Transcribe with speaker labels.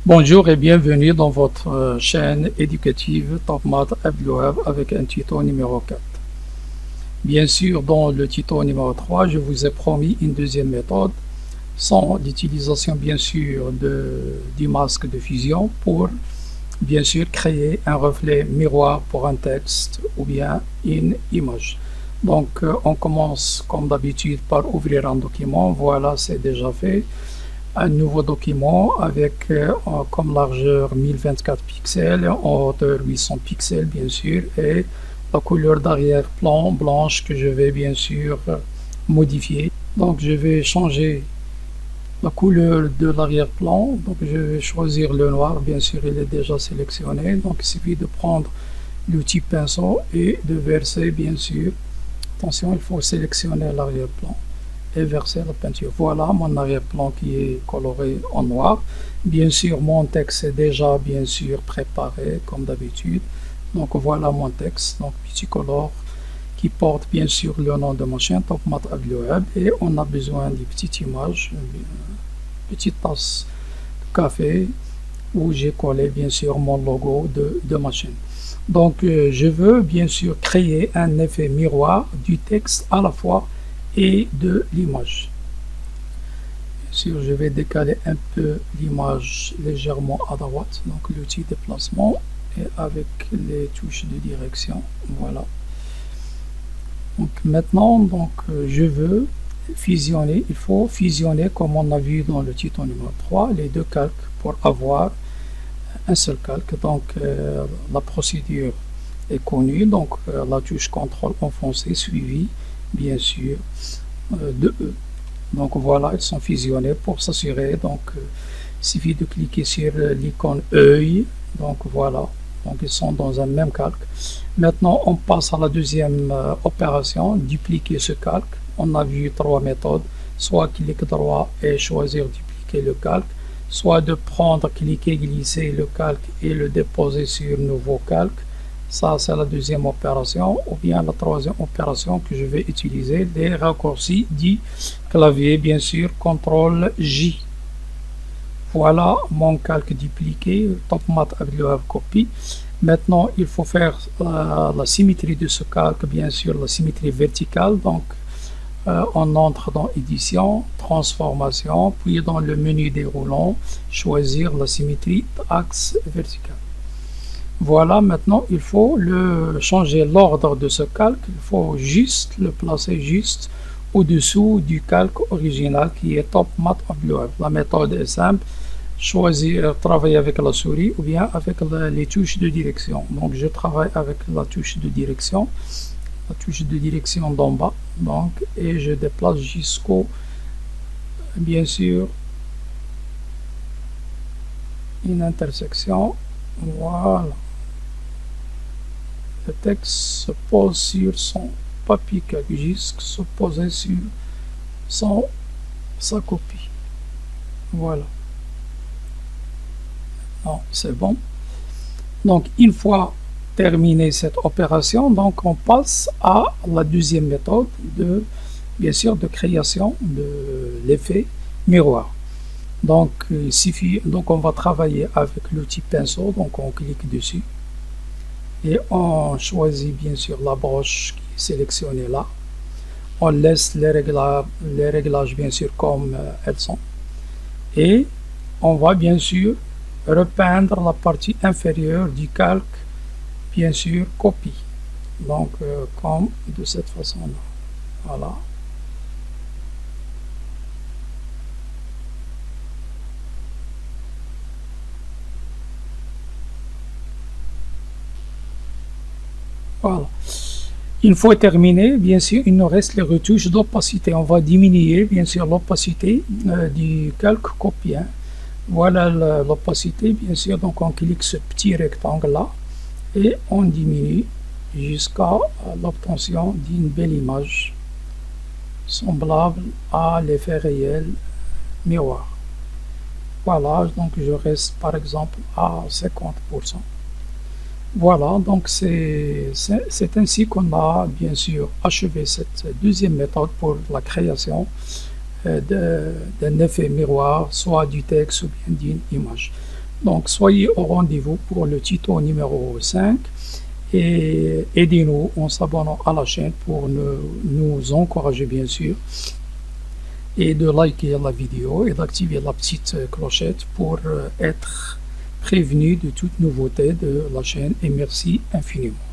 Speaker 1: Bonjour et bienvenue dans votre chaîne éducative TopMath Abdelwahab avec un tuto numéro 4. Bien sûr, dans le tuto numéro 3, je vous ai promis une deuxième méthode sans l'utilisation bien sûr du masque de fusion pour bien sûr créer un reflet miroir pour un texte ou bien une image. Donc on commence comme d'habitude par ouvrir un document. Voilà, c'est déjà fait. Un nouveau document avec comme largeur 1024 pixels, en hauteur 800 pixels bien sûr, et la couleur d'arrière-plan blanche que je vais bien sûr modifier. Donc je vais changer la couleur de l'arrière-plan, donc je vais choisir le noir, bien sûr il est déjà sélectionné, donc il suffit de prendre l'outil pinceau et de verser bien sûr, attention il faut sélectionner l'arrière-plan et verser la peinture. Voilà mon arrière-plan qui est coloré en noir. Bien sûr, mon texte est déjà bien sûr préparé comme d'habitude. Donc voilà mon texte, donc multicolore qui porte bien sûr le nom de ma chaîne TopMath Abdelwahab, et on a besoin d'une petite image, une petite tasse de café où j'ai collé bien sûr mon logo de ma chaîne. Donc je veux bien sûr créer un effet miroir du texte à la fois et de l'image. Bien sûr, je vais décaler un peu l'image légèrement à droite, donc l'outil déplacement et avec les touches de direction. Voilà. Donc maintenant, je veux fusionner. Il faut fusionner, comme on a vu dans le tuto numéro 3, les deux calques pour avoir un seul calque. Donc la procédure est connue. Donc la touche CTRL enfoncé suivi bien sûr de E. Donc voilà, ils sont fusionnés. Pour s'assurer, donc il suffit de cliquer sur l'icône œil. Donc voilà, donc ils sont dans un même calque. Maintenant on passe à la deuxième opération, dupliquer ce calque. On a vu trois méthodes, soit clic droit et choisir dupliquer le calque, soit de prendre, cliquer, glisser le calque et le déposer sur nouveau calque. Ça, c'est la deuxième opération, ou bien la troisième opération que je vais utiliser, les raccourcis du clavier, bien sûr, CTRL J. Voilà mon calque dupliqué, TopMath Abdelwahab copie. Maintenant, il faut faire la symétrie de ce calque, bien sûr, la symétrie verticale. Donc, on entre dans Édition, Transformation, puis dans le menu déroulant, choisir la symétrie axe vertical. Voilà, maintenant il faut changer l'ordre de ce calque. Il faut juste le placer juste au-dessous du calque original qui est TopMath Abdelwahab. La méthode est simple, choisir travailler avec la souris ou bien avec les touches de direction. Donc je travaille avec la touche de direction d'en bas, donc, et je déplace jusqu'au, bien sûr, une intersection. Voilà. Le texte se pose sur son papier calque, jusqu'à se poser sur sa copie. Voilà. Non, c'est bon. Donc, une fois terminé cette opération, donc on passe à la deuxième méthode bien sûr, de création de l'effet miroir. Donc, il suffit, donc on va travailler avec l'outil pinceau, donc on clique dessus. Et on choisit bien sûr la broche qui est sélectionnée là. On laisse les réglages bien sûr comme elles sont. Et on va bien sûr repeindre la partie inférieure du calque, bien sûr copie. Donc comme de cette façon là. Voilà. Voilà. Une fois terminé, bien sûr, il nous reste les retouches d'opacité. On va diminuer, bien sûr, l'opacité du calque copié. Voilà l'opacité, bien sûr. Donc, on clique ce petit rectangle-là et on diminue jusqu'à l'obtention d'une belle image semblable à l'effet réel miroir. Voilà, donc je reste par exemple à 50%. Voilà, donc c'est ainsi qu'on a bien sûr achevé cette deuxième méthode pour la création d'un effet miroir, soit du texte ou bien d'une image. Donc, soyez au rendez-vous pour le tuto numéro 5 et aidez-nous en s'abonnant à la chaîne pour nous encourager, bien sûr, et de liker la vidéo et d'activer la petite clochette pour être prévenu de toute nouveauté de la chaîne. Et merci infiniment.